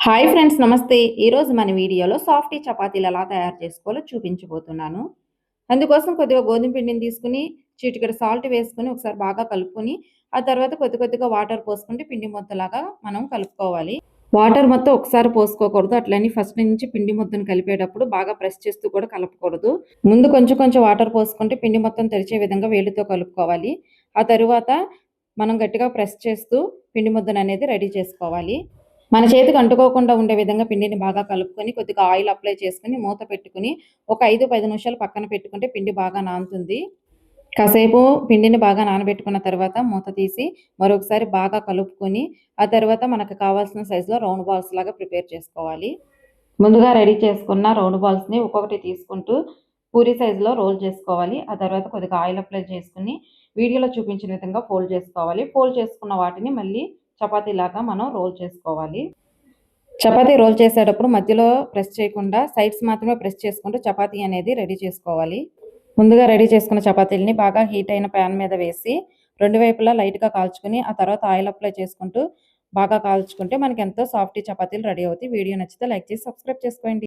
Hi friends నమస్తే. ఈరోజు మన వీడియోలో సాఫ్టీ చపాతీలు ఎలా తయారు చేసుకోవాలో చూపించబోతున్నాను. అందుకోసం కొద్దిగా గోధుమ పిండిని తీసుకొని, చిటికెడు సాల్ట్ వేసుకొని ఒకసారి బాగా కలుపుకొని, ఆ తర్వాత కొద్ది కొద్దిగా వాటర్ పోసుకుంటే పిండి ముద్దలాగా మనం కలుపుకోవాలి. వాటర్ మొత్తం ఒకసారి పోసుకోకూడదు. అట్లని ఫస్ట్ నుంచి పిండి ముద్దను కలిపేటప్పుడు బాగా ప్రెస్ చేస్తూ కూడా కలపకూడదు. ముందు కొంచెం కొంచెం వాటర్ పోసుకుంటే పిండి మొత్తం తెరిచే విధంగా వేలితో కలుపుకోవాలి. ఆ తరువాత మనం గట్టిగా ప్రెస్ చేస్తూ పిండి ముద్దననేది రెడీ చేసుకోవాలి. మన చేతికి అంటుకోకుండా ఉండే విధంగా పిండిని బాగా కలుపుకొని, కొద్దిగా ఆయిల్ అప్లై చేసుకొని, మూత పెట్టుకొని, ఒక 5, 10 నిమిషాలు పక్కన పెట్టుకుంటే పిండి బాగా నానుతుంది. కాసేపు పిండిని బాగా నానబెట్టుకున్న తర్వాత మూత తీసి, మరొకసారి బాగా కలుపుకొని, ఆ తర్వాత మనకు కావాల్సిన సైజులో రౌండ్ బాల్స్ లాగా ప్రిపేర్ చేసుకోవాలి. ముందుగా రెడీ చేసుకున్న రౌండ్ బాల్స్‌ని ఒక్కొక్కటి తీసుకుంటూ పూరి సైజులో రోల్ చేసుకోవాలి. ఆ తర్వాత కొద్దిగా ఆయిల్ అప్లై చేసుకొని, వీడియోలో చూపించిన విధంగా ఫోల్డ్ చేసుకోవాలి. ఫోల్డ్ చేసుకున్న వాటిని మళ్ళీ చపాతీలాగా మనం రోల్ చేసుకోవాలి. చపాతీ రోల్ చేసేటప్పుడు మధ్యలో ప్రెస్ చేయకుండా సైడ్స్ మాత్రమే ప్రెస్ చేసుకుంటూ చపాతీ అనేది రెడీ చేసుకోవాలి. ముందుగా రెడీ చేసుకున్న చపాతీలని బాగా హీట్ అయిన ప్యాన్ మీద వేసి, రెండు వైపులా లైట్‌గా కాల్చుకొని, ఆ తర్వాత ఆయిల్ అప్లై చేసుకుంటూ బాగా కాల్చుకుంటే మనకెంతో సాఫ్టీ చపాతీలు రెడీ అవుతాయి. వీడియో నచ్చితే లైక్ చేసి సబ్స్క్రైబ్ చేసుకోండి.